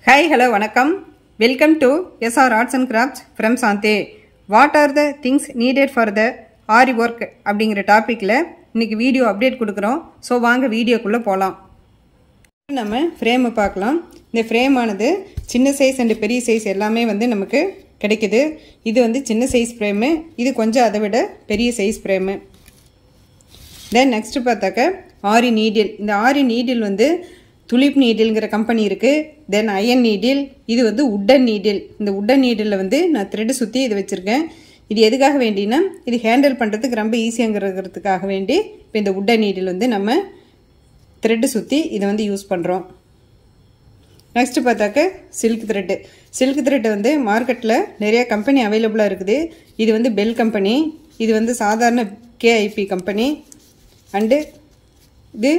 Hi, hello, vanakkam. Welcome to SR Arts and Crafts from Sante. What are the things needed for the Ari work அப்படிங்கிற டாபிக்ல இன்னைக்கு video update கொடுக்குறோம். So வாங்க வீடியோக்குள்ளே போகலாம். நம்ம ஃப்ரேமை பார்க்கலாம். இந்த ஃப்ரேம் ஆனது சின்ன சைஸ் அண்ட் பெரிய சைஸ் எல்லாமே வந்து நமக்கு கிடைக்குது. இது வந்து சின்ன சைஸ் ஃப்ரேமு, இது கொஞ்சம் அதை விட பெரிய சைஸ் ஃப்ரேமு. தென் நெக்ஸ்ட்டு பார்த்தாக்க ஆரி நீடில். இந்த ஆரி நீடில் வந்து துலிப் நீடில்ங்கிற கம்பெனி இருக்குது. தென் அயன் நீடில், இது வந்து உட்டன் நீடில். இந்த உட்டன் நீடிலில் வந்து நான் த்ரெட்டு சுற்றி இது வச்சுருக்கேன். இது எதுக்காக வேண்டினா இது ஹேண்டில் பண்ணுறதுக்கு ரொம்ப ஈஸியாங்கிறதுக்காக வேண்டி இப்போ இந்த உட்டன் நீடில் வந்து நம்ம த்ரெட்டு சுற்றி இதை வந்து யூஸ் பண்ணுறோம். நெக்ஸ்ட்டு பார்த்தாக்க சில்க் த்ரெட்டு. சில்க் த்ரெட்டு வந்து மார்க்கெட்டில் நிறையா கம்பெனி அவைலபிளாக இருக்குது. இது வந்து பெல் கம்பெனி, இது வந்து சாதாரண கேஐபி கம்பெனி அண்டு இது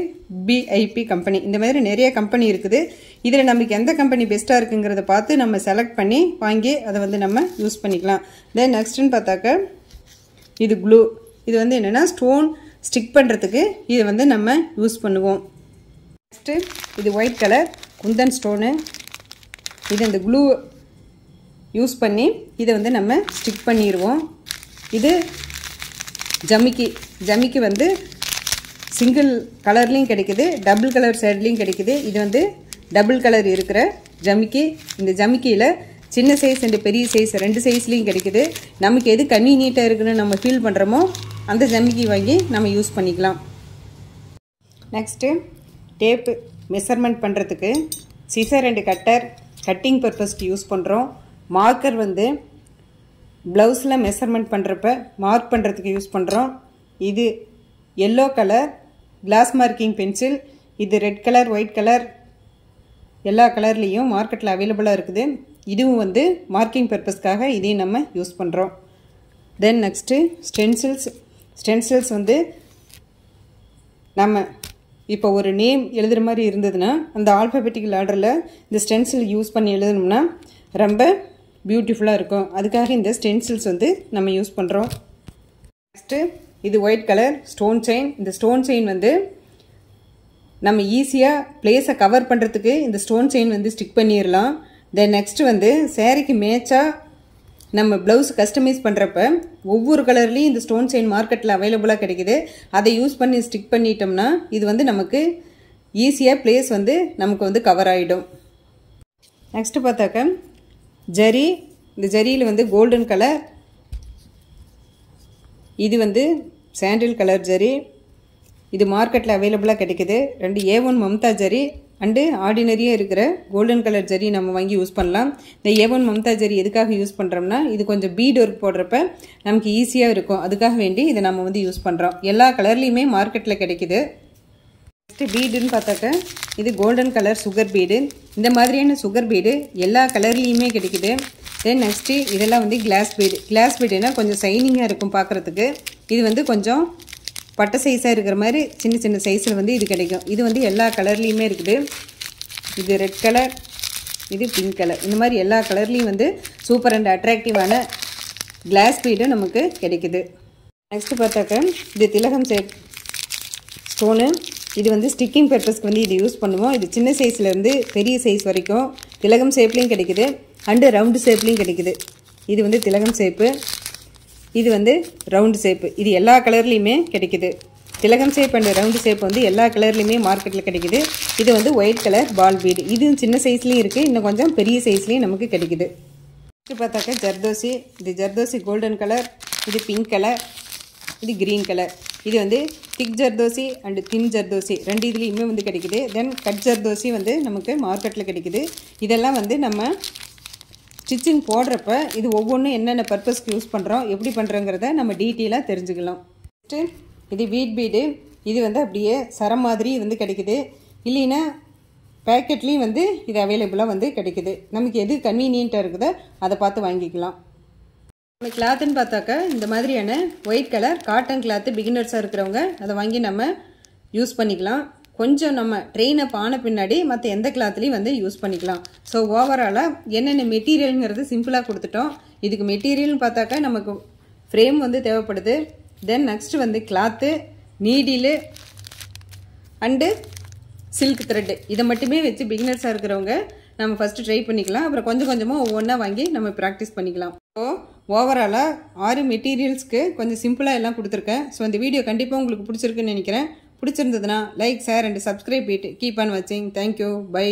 பிஐபி கம்பெனி. இந்த மாதிரி நிறைய கம்பெனி இருக்குது. இதில் நமக்கு எந்த கம்பெனி பெஸ்ட்டாக இருக்குங்கிறத பார்த்து நம்ம செலக்ட் பண்ணி வாங்கி அதை வந்து நம்ம யூஸ் பண்ணிக்கலாம். தென் நெக்ஸ்ட்டுன்னு பார்த்தாக்க இது க்ளூ. இது வந்து என்னென்னா ஸ்டோன் ஸ்டிக் பண்ணுறதுக்கு இதை வந்து நம்ம யூஸ் பண்ணுவோம். நெக்ஸ்ட்டு இது ஒயிட் கலர் குந்தன் ஸ்டோனு. இது இந்த க்ளூ யூஸ் பண்ணி இதை வந்து நம்ம ஸ்டிக் பண்ணிடுவோம். இது ஜமிக்கி. ஜமிக்கி வந்து சிங்கிள் கலர்லேயும் கிடைக்குது, டபுள் கலர் சைட்லேயும் கிடைக்குது. இது வந்து டபுள் கலர் இருக்கிற ஜமிக்கி. இந்த ஜமிக்கியில் சின்ன சைஸ் அண்ட் பெரிய சைஸ் ரெண்டு சைஸ்லேயும் கிடைக்குது. நமக்கு எது கன்வீனியண்ட்டாக இருக்குன்னு நம்ம ஃபீல் பண்ணுறோமோ அந்த ஜமிக்கி வாங்கி நம்ம யூஸ் பண்ணிக்கலாம். நெக்ஸ்ட்டு டேப்பு மெஷர்மெண்ட் பண்ணுறதுக்கு சிசர் அண்ட் கட்டர் கட்டிங் பர்பஸ்க்கு யூஸ் பண்ணுறோம். மார்க்கர் வந்து ப்ளவுஸில் மெஷர்மெண்ட் பண்ணுறப்ப மார்க் பண்ணுறதுக்கு யூஸ் பண்ணுறோம். இது yellow colour glass marking pencil. இது ரெட் கலர் ஒயிட் கலர் எல்லா கலர்லேயும் மார்க்கெட்டில் அவைலபிளாக இருக்குது. இதுவும் வந்து மார்க்கிங் பர்பஸ்க்காக இதையும் நம்ம யூஸ் பண்ணுறோம். Then next stencils. ஸ்டென்சில்ஸ் வந்து நம்ம இப்போ ஒரு நேம் எழுதுகிற மாதிரி இருந்ததுன்னா அந்த ஆல்ஃபபெட்டிக்கல் ஆர்டரில் இந்த ஸ்டென்சில் யூஸ் பண்ணி எழுதணும்னா ரொம்ப பியூட்டிஃபுல்லாக இருக்கும். அதுக்காக இந்த ஸ்டென்சில்ஸ் வந்து நம்ம யூஸ் பண்ணுறோம். நெக்ஸ்ட்டு இது ஒயிட் கலர் ஸ்டோன் செயின். இந்த ஸ்டோன் செயின் வந்து நம்ம ஈஸியாக பிளேஸை கவர் பண்ணுறதுக்கு இந்த ஸ்டோன் செயின் வந்து ஸ்டிக் பண்ணிடலாம். தென் நெக்ஸ்ட்டு வந்து சேரீக்கு மேட்சாக நம்ம ப்ளவுஸ் கஸ்டமைஸ் பண்ணுறப்ப ஒவ்வொரு கலர்லேயும் இந்த ஸ்டோன் செயின் மார்க்கெட்டில் அவைலபிளாக கிடைக்குது. அதை யூஸ் பண்ணி ஸ்டிக் பண்ணிட்டோம்னா இது வந்து நமக்கு ஈஸியாக பிளேஸ் வந்து நமக்கு வந்து கவர் ஆகிடும். நெக்ஸ்ட்டு பார்த்தாக்க ஜரி. இந்த ஜரியில் வந்து கோல்டன் கலர், இது வந்து சாண்டில் கலர் ஜரி. இது மார்க்கெட்டில் அவைலபிளாக கிடைக்குது. ரெண்டு A1 மம்தா ஜரி அண்டு ஆர்டினரியாக இருக்கிற கோல்டன் கலர் ஜரி நம்ம வாங்கி யூஸ் பண்ணலாம். இந்த A1 மம்தா ஜரி எதுக்காக யூஸ் பண்ணுறோம்னா இது கொஞ்சம் பீட் ஒர்க் போடுறப்ப நமக்கு ஈஸியாக இருக்கும். அதுக்காக வேண்டி இதை நம்ம வந்து யூஸ் பண்ணுறோம். எல்லா கலர்லேயுமே மார்க்கெட்டில் கிடைக்குது. நெக்ஸ்ட்டு பீடுன்னு பார்த்தாக்க இது கோல்டன் கலர் சுகர் பீடு. இந்த மாதிரியான சுகர் பீடு எல்லா கலர்லேயுமே கிடைக்குது. தென் நெக்ஸ்ட்டு இதெல்லாம் வந்து கிளாஸ் பீடு. கிளாஸ் பீடுனா கொஞ்சம் சைனிங்காக இருக்கும் பார்க்குறதுக்கு. இது வந்து கொஞ்சம் பட்டை சைஸாக இருக்கிற மாதிரி சின்ன சின்ன சைஸில் வந்து இது கிடைக்கும். இது வந்து எல்லா கலர்லேயுமே இருக்குது. இது ரெட் கலர், இது பிங்க் கலர். இந்த மாதிரி எல்லா கலர்லேயும் வந்து சூப்பர் அண்ட் அட்ராக்டிவான கிளாஸ் பீடு நமக்கு கிடைக்குது. நெக்ஸ்ட்டு பார்த்தாக்க இது திலகம் ஷேப் ஸ்டோனு. இது வந்து ஸ்டிக்கிங் பர்பஸ்க்கு வந்து இது யூஸ் பண்ணுவோம். இது சின்ன சைஸ்லேருந்து பெரிய சைஸ் வரைக்கும் திலகம் ஷேப்லேயும் கிடைக்குது அண்டு ரவுண்டு ஷேப்லேயும் கிடைக்குது. இது வந்து திலகம் ஷேப்பு, இது வந்து ரவுண்டு ஷேப்பு. இது எல்லா கலர்லேயுமே கிடைக்குது. திலகம் ஷேப் அண்ட் ரவுண்டு ஷேப் வந்து எல்லா கலர்லேயுமே மார்க்கெட்டில் கிடைக்குது. இது வந்து ஒயிட் கலர் பால் பீடு. இதுவும் சின்ன சைஸ்லேயும் இருக்குது, இன்னும் கொஞ்சம் பெரிய சைஸ்லேயும் நமக்கு கிடைக்குது. இது பார்த்தாக்க ஜர்தோசி. இது ஜர்தோசி கோல்டன் கலர், இது பிங்க் கலர், இது க்ரீன் கலர். இது வந்து திக் ஜர்தோசி அண்டு தின் ஜர்தோசி ரெண்டு இதுலேயுமே வந்து கிடைக்குது. தென் கட் ஜர்தோசி வந்து நமக்கு மார்க்கெட்டில் கிடைக்குது. இதெல்லாம் வந்து நம்ம ஸ்டிச்சிங் போடுறப்ப இது ஒவ்வொன்றும் என்னென்ன பர்பஸ்க்கு யூஸ் பண்ணுறோம் எப்படி பண்ணுறோங்கிறத நம்ம டீட்டெயிலாக தெரிஞ்சுக்கலாம். நெக்ஸ்ட்டு இது வீட் பீடு. இது வந்து அப்படியே சரம் மாதிரி வந்து கிடைக்குது. இல்லைன்னா பேக்கெட்லேயும் வந்து இது அவைலபிளாக வந்து கிடைக்குது. நமக்கு எது கன்வீனியண்ட்டாக இருக்குதோ அதை பார்த்து வாங்கிக்கலாம். நம்ம கிளாத்துன்னு பார்த்தாக்க இந்த மாதிரியான ஒயிட் கலர் காட்டன் கிளாத்து பிகினர்ஸாக இருக்கிறவங்க அதை வாங்கி நம்ம யூஸ் பண்ணிக்கலாம். கொஞ்சம் நம்ம ட்ரெயின் அப் ஆன பின்னாடி மற்ற எந்த கிளாத்லேயும் வந்து யூஸ் பண்ணிக்கலாம். ஸோ ஓவராலாக என்னென்ன மெட்டீரியலுங்கிறது சிம்பிளாக கொடுத்துட்டோம். இதுக்கு மெட்டீரியல்னு பார்த்தாக்கா நமக்கு ஃப்ரேம் வந்து தேவைப்படுது. தென் நெக்ஸ்ட்டு வந்து cloth, needle and silk thread இதை மட்டுமே வச்சு பிகினர்ஸாக இருக்கிறவங்க நம்ம ஃபஸ்ட்டு ட்ரை பண்ணிக்கலாம். அப்புறம் கொஞ்சம் கொஞ்சமாக ஒவ்வொன்றா வாங்கி நம்ம ப்ராக்டிஸ் பண்ணிக்கலாம். ஸோ ஓவராலாக 6 மெட்டீரியல்ஸ்க்கு கொஞ்சம் சிம்பிளாக எல்லாம் கொடுத்துருக்கேன். ஸோ இந்த வீடியோ கண்டிப்பாக உங்களுக்கு பிடிச்சிருக்குன்னு நினைக்கிறேன். பிடிச்சிருந்ததுன்னா like, share and subscribe it. Keep on வாட்சிங். தேங்க்யூ. பை.